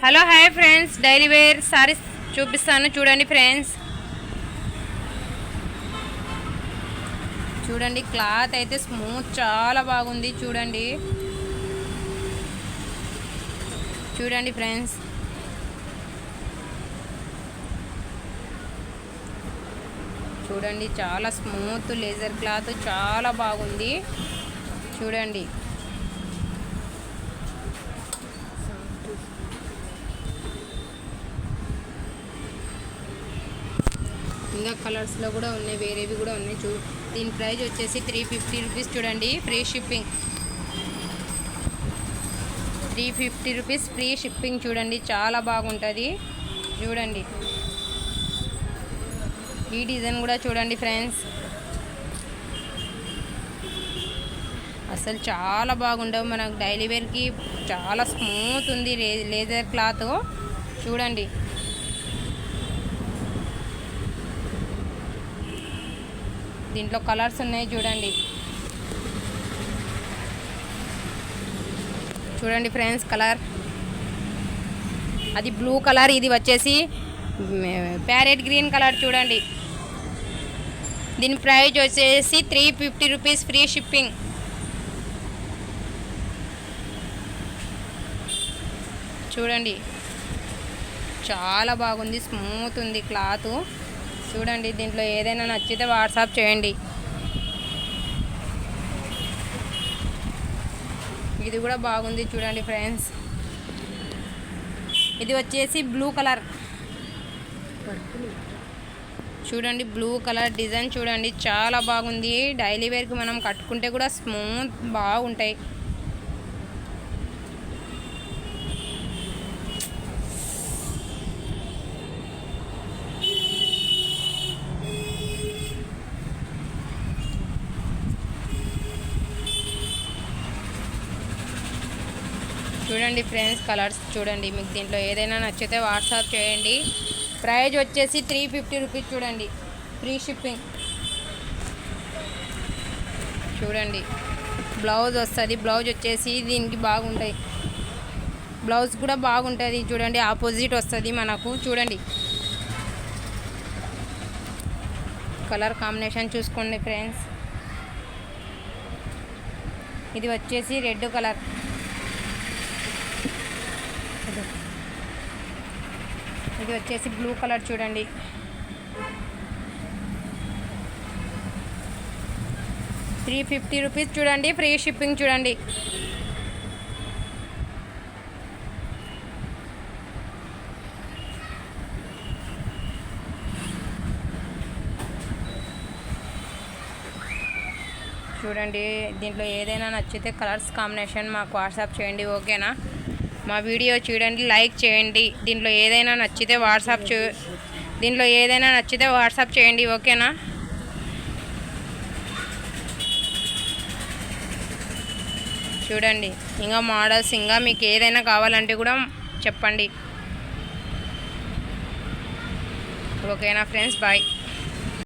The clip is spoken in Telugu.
Hello hi friends, daily wear saris చూపిస్తాను చూడండి ఫ్రెండ్స్. చూడండి, క్లాత్ అయితే స్మూత్ చాలా బాగుంది. చూడండి చూడండి ఫ్రెండ్స్, చూడండి చాలా స్మూత్ లేజర్ క్లాత్ చాలా బాగుంది. చూడండి ఇంకా కలర్స్లో కూడా ఉన్నాయి, వేరేవి కూడా ఉన్నాయి. దీని ప్రైస్ వచ్చేసి 350 రూపీస్. చూడండి, free shipping. 350 rupees free shipping. చూడండి చాలా బాగుంటుంది. చూడండి ఈ డిజైన్ కూడా చూడండి ఫ్రెండ్స్, అసలు చాలా బాగుండవు. మనకు డైలీ వేర్కి చాలా స్మూత్ ఉంది లేజర్ క్లాత్. చూడండి దీంట్లో కలర్స్ ఉన్నాయి. చూడండి ఫ్రెండ్స్, కలర్ అది బ్లూ కలర్, ఇది వచ్చేసి ప్యారెట్ గ్రీన్ కలర్. చూడండి దీని ప్రైస్ వచ్చేసి 350 రూపీస్ ఫ్రీ షిప్పింగ్. చూడండి చాలా బాగుంది, స్మూత్ ఉంది క్లాత్. చూడండి దీంట్లో ఏదైనా నచ్చితే వాట్సాప్ చేయండి. ఇది కూడా బాగుంది. చూడండి ఫ్రెండ్స్, ఇది వచ్చేసి బ్లూ కలర్. చూడండి బ్లూ కలర్ డిజైన్ చూడండి చాలా బాగుంది. డైలీ వేర్కి మనం కట్టుకుంటే కూడా స్మూత్ బాగుంటాయి. చూడండి ఫ్రెండ్స్, కలర్స్ చూడండి. మీకు దీంట్లో ఏదైనా నచ్చితే వాట్సాప్ చేయండి. ప్రైజ్ వచ్చేసి 350 రూపీస్. చూడండి ఫ్రీ షిప్పింగ్. చూడండి బ్లౌజ్ వస్తుంది. బ్లౌజ్ వచ్చేసి దీనికి బాగుంటాయి, బ్లౌజ్ కూడా బాగుంటుంది. చూడండి ఆపోజిట్ వస్తుంది మనకు. చూడండి కలర్ కాంబినేషన్ చూసుకోండి ఫ్రెండ్స్. ఇది వచ్చేసి రెడ్ కలర్. ఇది వచ్చేసి బ్లూ కలర్. చూడండి $350 రూపీస్. చూడండి ఫ్రీ షిప్పింగ్. చూడండి చూడండి దీంట్లో ఏదైనా నచ్చితే కలర్స్ కాంబినేషన్ మాకు వాట్సాప్ చేయండి, ఓకేనా? మా వీడియో చూడండి, లైక్ చేయండి. దీంట్లో ఏదైనా నచ్చితే వాట్సాప్ చేయండి, ఓకేనా? చూడండి ఇంకా మోడల్స్, ఇంకా మీకు ఏదైనా కావాలంటే కూడా చెప్పండి, ఓకేనా ఫ్రెండ్స్? బాయ్.